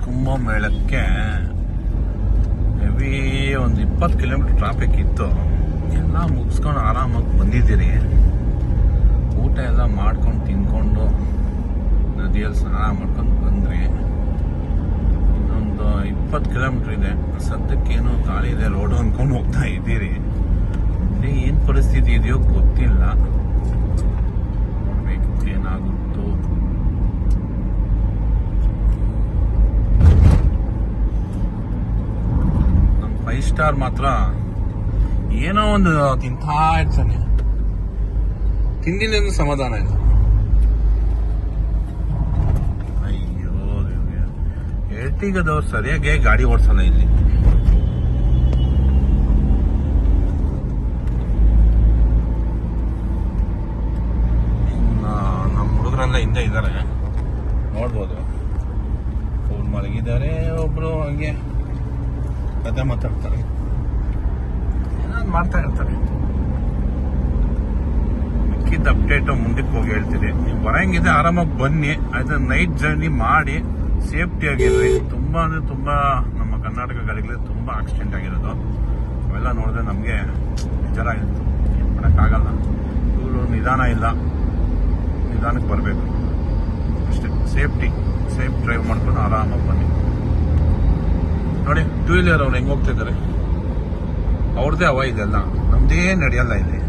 ಕುಂಭಮೇಳಕ್ಕೆ heavy ಒಂದು 20 kilometre traffic ಇತ್ತು. ಎಲ್ಲ ಮುಗಿಸ್ಕೊಂಡು ಆರಾಮಾಗಿ ಬಂದಿದ್ದೀರಿ. ಊಟ ಎಲ್ಲ ಮಾಡ್ಕೊಂಡು ತಿನ್ಕೊಂಡು ನದಿಯಲ್ಲಿ ಸ್ನಾನ ಮಾಡ್ಕೊಂಡು ಬಂದ್ರಿ. ಇನ್ನೊಂದು 20 ಕಿಲೋಮೀಟರ್ ಇದೆ. ಸದ್ಯಕ್ಕೇನು ಖಾಲಿ ಇದೆ ರೋಡು ಅಂದ್ಕೊಂಡು ಹೋಗ್ತಾ ಇದ್ದೀರಿ. ಏನು ಪರಿಸ್ಥಿತಿ ಇದೆಯೋ ಗೊತ್ತಿಲ್ಲ, ನೋಡ್ಬೇಕು ಏನಾಗುತ್ತೋ. ನಮ್ಮ 5 ಸ್ಟಾರ್ ಮಾತ್ರ ಏನೋ ಒಂದು ತಿಂತಾ ಇರ್ತಾನೆ, ತಿಂದಿನ ಸಮಾಧಾನ ಇಲ್ಲ. ಅಯ್ಯೋ ಎರ್ಟಿಗದವ್ರು ಸರಿಯಾಗಿ ಗಾಡಿ ಓಡಿಸಲ್ಲ ಇಲ್ಲಿ. ನಮ್ಮ ಹುಡುಗರೆಲ್ಲ ಹಿಂದೆ ಇದ್ದಾರೆ, ನೋಡ್ಬೋದು. ಫೋನ್ ಮಲಗಿದ್ದಾರೆ, ಒಬ್ರು ಹಂಗೆ ಕತೆ ಮಾತಾಡ್ತಾರೆ, ಏನಾದ್ರು ಮಾಡ್ತಾ ಇರ್ತಾರೆ. ಮಿಕ್ಕಿದ್ದ ಅಪ್ಡೇಟ್ ಮುಂದಕ್ಕೆ ಹೋಗಿ ಹೇಳ್ತೀರಿ. ನೀವು ಬರಂಗಿದೆ ಆರಾಮಾಗಿ ಬನ್ನಿ ಆಯ್ತಾ. ನೈಟ್ ಜರ್ನಿ ಮಾಡಿ ಸೇಫ್ಟಿ ಆಗಿರ್ರಿ. ತುಂಬಾ ಅಂದ್ರೆ ತುಂಬಾ ನಮ್ಮ ಕರ್ನಾಟಕ ಗಾಡಿಗಳಲ್ಲಿ ತುಂಬಾ ಆಕ್ಸಿಡೆಂಟ್ ಆಗಿರೋದು. ಅವೆಲ್ಲ ನೋಡಿದ್ರೆ ನಮಗೆ ಬೇಜಾರಾಗಿತ್ತು. ಏನು ಮಾಡೋಕ್ಕಾಗಲ್ಲ. ಇವರು ನಿಧಾನ ಇಲ್ಲ, ನಿಧಾನಕ್ಕೆ ಬರಬೇಕು ಅಷ್ಟೇ. ಸೇಫ್ ಡ್ರೈವ್ ಮಾಡ್ಕೊಂಡು ಆರಾಮಾಗಿ ಬನ್ನಿ. ನೋಡಿ 2 ವೀಲರ್ ಅವ್ರು ಹೆಂಗೆ ಹೋಗ್ತಿದ್ದಾರೆ, ಅವ್ರದ್ದೇ ಅವ ಇದೆಲ್ಲ, ನಮ್ದೇ ನಡೆಯಲ್ಲ ಇಲ್ಲಿ.